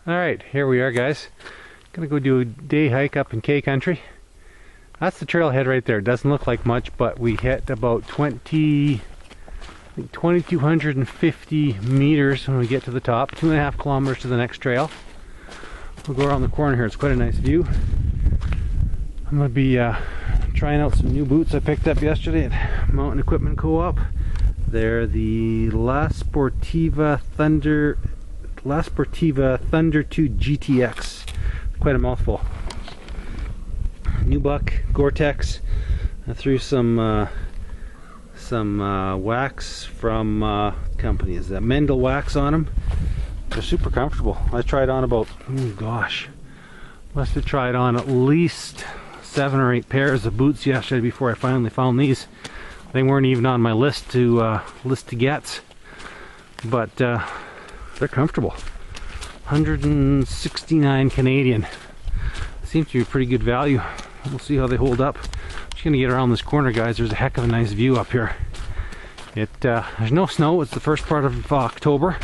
Alright, here we are, guys. Gonna go do a day hike up in K Country. That's the trailhead right there. Doesn't look like much, but we hit about 2,250 meters when we get to the top. 2.5 kilometers to the next trail. We'll go around the corner here. It's quite a nice view. I'm gonna be trying out some new boots I picked up yesterday at Mountain Equipment Co-op. They're the La Sportiva Thunder 2 GTX. Quite a mouthful. Nubuck, Gore-Tex. I threw some wax from company. Is that Mendel wax on them? They're super comfortable. I tried on about, oh gosh, must have tried on at least 7 or 8 pairs of boots yesterday before I finally found these. They weren't even on my list to get, but they're comfortable. 169 Canadian. Seems to be pretty good value. We'll see how they hold up. I'm just gonna get around this corner, guys. There's a heck of a nice view up here. There's no snow. It's the first part of October.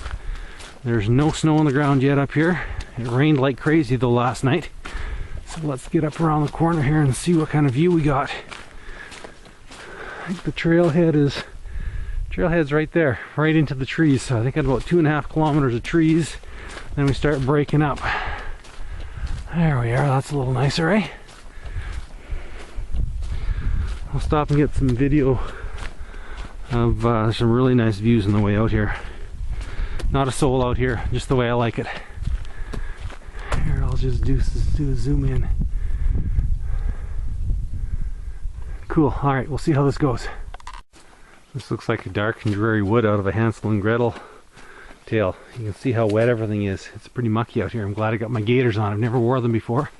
There's no snow on the ground yet up here. It rained like crazy though last night. So let's get up around the corner here and see what kind of view we got. I think the trailhead's right there, right into the trees. So I think I had about 2.5 kilometers of trees. Then we start breaking up. There we are. That's a little nicer, eh? I'll stop and get some video of some really nice views on the way out here. Not a soul out here, just the way I like it. Here, I'll just do a zoom in. Cool. Alright, we'll see how this goes. This looks like a dark and dreary wood out of a Hansel and Gretel tale. You can see how wet everything is. It's pretty mucky out here. I'm glad I got my gaiters on. I've never wore them before.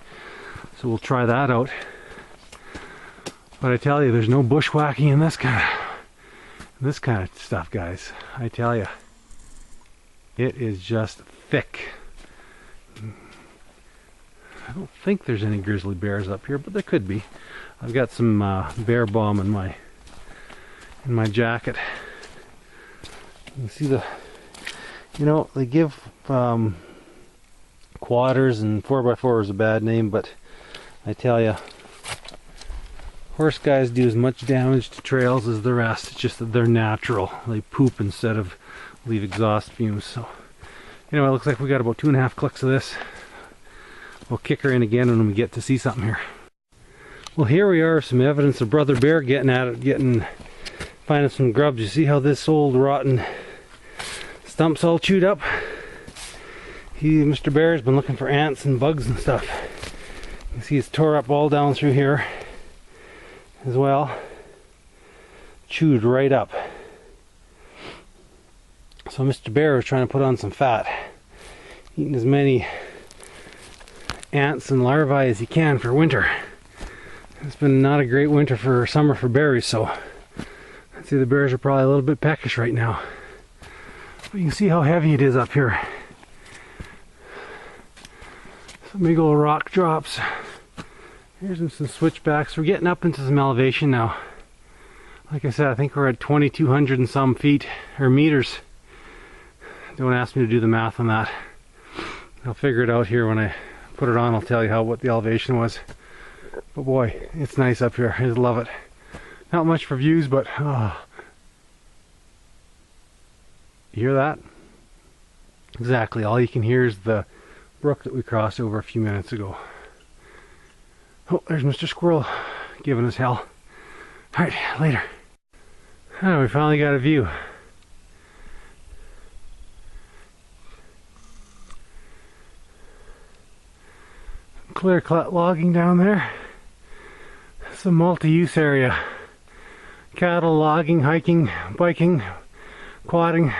So we'll try that out. But I tell you, there's no bushwhacking in this kind of stuff, guys. I tell you. It is just thick. I don't think there's any grizzly bears up here, but there could be. I've got some bear balm in my jacket. You can see they give quadders and 4x4s a bad name, but I tell you, horse guys do as much damage to trails as the rest. It's just that they're natural. They poop instead of leave exhaust fumes. So anyway, it looks like we got about 2.5 clicks of this. We'll kick her in again when we get to see something here. Well, here we are, some evidence of Brother Bear getting at it, finding some grubs. You see how this old rotten stump's all chewed up? Mr. Bear has been looking for ants and bugs and stuff. You can see it's tore up all down through here as well. Chewed right up. So Mr. Bear is trying to put on some fat, eating as many ants and larvae as he can for winter. It's been not a great winter for summer for berries, so I'd say the bears are probably a little bit peckish right now. But you can see how heavy it is up here. Some big old rock drops. Here's some switchbacks. We're getting up into some elevation now. Like I said, I think we're at 2,200 and some feet, or meters. Don't ask me to do the math on that. I'll figure it out here when I put it on. I'll tell you what the elevation was. But boy, it's nice up here. I just love it. Not much for views, but oh. You hear that? Exactly. All you can hear is the brook that we crossed over a few minutes ago. Oh, there's Mr. Squirrel giving us hell. Alright, later. Oh, we finally got a view. Clear cut logging down there. It's a multi-use area. Cattle, logging, hiking, biking, quadding,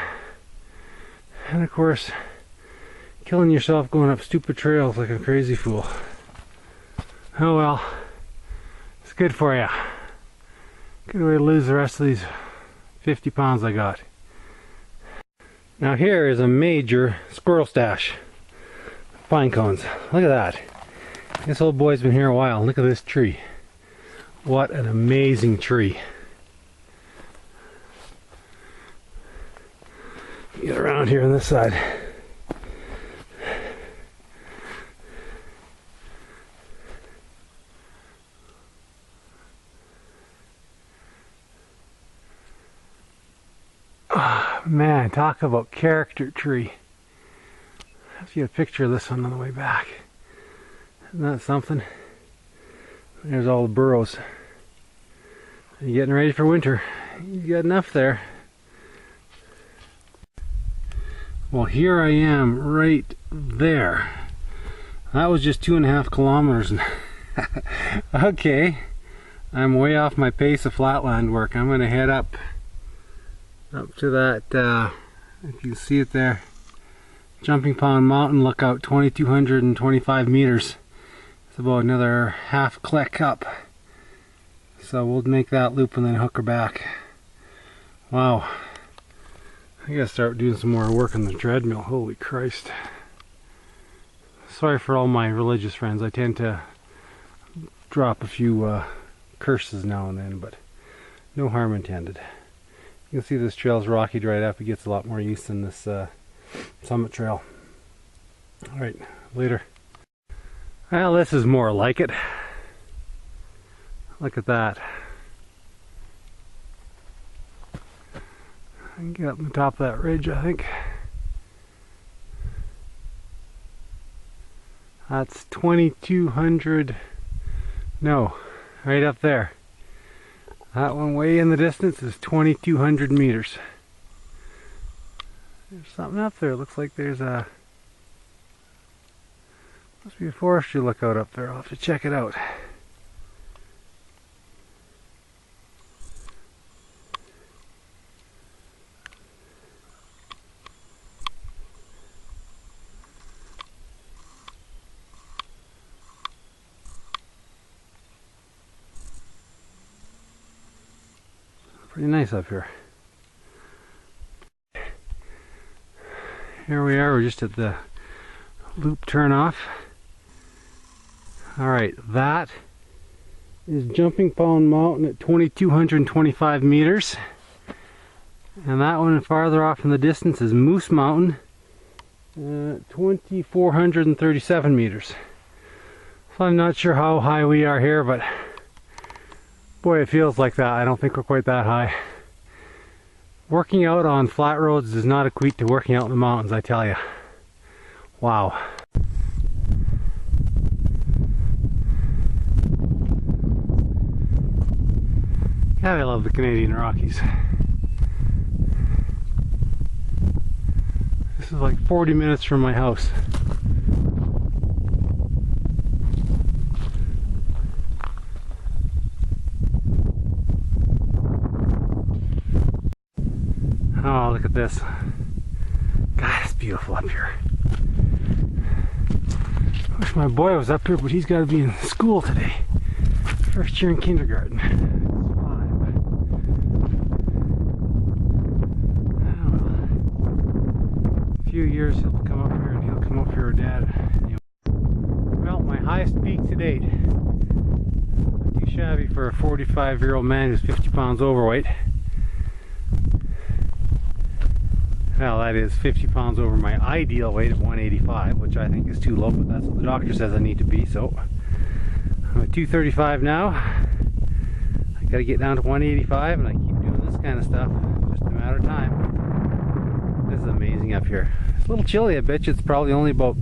and of course killing yourself going up stupid trails like a crazy fool. Oh well, it's good for you. Good way to lose the rest of these 50 pounds I got. Now here is a major squirrel stash. Pine cones. Look at that. This old boy's been here a while. Look at this tree. What an amazing tree. Get around here on this side. Man, talk about character tree. Let's get a picture of this one on the way back. Isn't that something? There's all the burrows. You're getting ready for winter. You got enough there. Well, here I am right there. That was just 2.5 kilometers. Okay, I'm way off my pace of flatland work. I'm going to head up to that, if you can see it there, Jumping Pound Mountain Lookout, 2,225 meters. It's about another half click up. So we'll make that loop and then hook her back. Wow. I gotta start doing some more work on the treadmill. Holy Christ. Sorry for all my religious friends. I tend to drop a few curses now and then, but no harm intended. You can see this trail's rocky right up. It gets a lot more use than this Summit trail. Alright, later. Well, this is more like it. Look at that. I can get up on the top of that ridge, I think. That's 2,200. No, right up there. That one way in the distance is 2,200 meters. There's something up there. It looks like there's a... must be a forestry lookout up there. I'll have to check it out. Pretty nice up here. Here we are, we're just at the loop turn off. Alright, that is Jumping Pound Mountain at 2,225 meters. And that one farther off in the distance is Moose Mountain at 2,437 meters. So I'm not sure how high we are here, but boy, it feels like that. I don't think we're quite that high. Working out on flat roads does not equate to working out in the mountains, I tell you. Wow. God, I love the Canadian Rockies. This is like 40 minutes from my house. Oh, look at this. God, it's beautiful up here. I wish my boy was up here, but he's got to be in school today. First year in kindergarten. A few years he'll come up here and he'll come up here with Dad. Well, my highest peak to date. Not too shabby for a 45-year-old man who's 50 pounds overweight. Well, that is 50 pounds over my ideal weight of 185, which I think is too low, but that's what the doctor says I need to be, so I'm at 235 now. I gotta get down to 185, and I keep doing this kind of stuff. Just a matter of time. This is amazing up here. It's a little chilly, I bet you. It's probably only about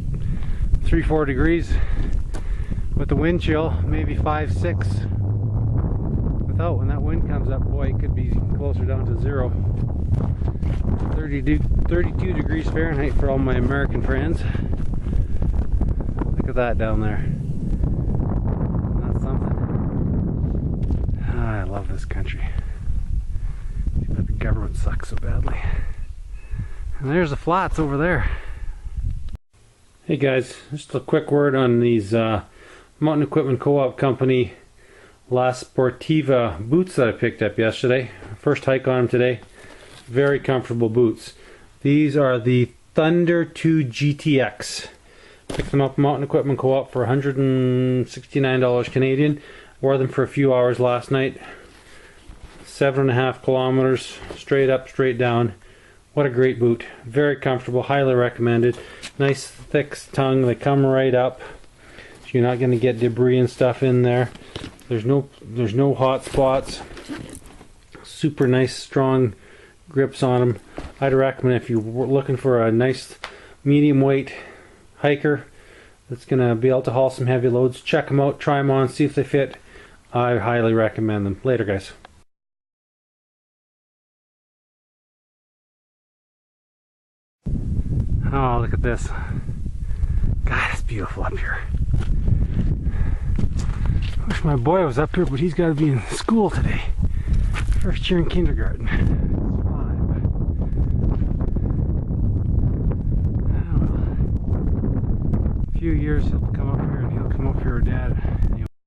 3-4 degrees with the wind chill, maybe 5-6. Without, when that wind comes up, boy, it could be closer down to 0. 32 degrees Fahrenheit for all my American friends. Look at that down there. That's something. Ah, I love this country. But the government sucks so badly. And there's the flats over there. Hey guys, just a quick word on these Mountain Equipment Co-op Company La Sportiva boots that I picked up yesterday. First hike on them today. Very comfortable boots. These are the Thunder 2 GTX. Picked them up Mountain Equipment Co-op for $169 Canadian. Wore them for a few hours last night. 7.5 kilometers, straight up, straight down. What a great boot. Very comfortable, highly recommended. Nice thick tongue, they come right up. So you're not going to get debris and stuff in there. There's no hot spots. Super nice, strong grips on them. I'd recommend if you're looking for a nice medium weight hiker that's going to be able to haul some heavy loads, check them out, try them on, see if they fit. I highly recommend them. Later, guys. Oh, look at this. God, it's beautiful up here. I wish my boy was up here, but he's got to be in school today. First year in kindergarten. A few years he'll come up here and he'll come up here with Dad.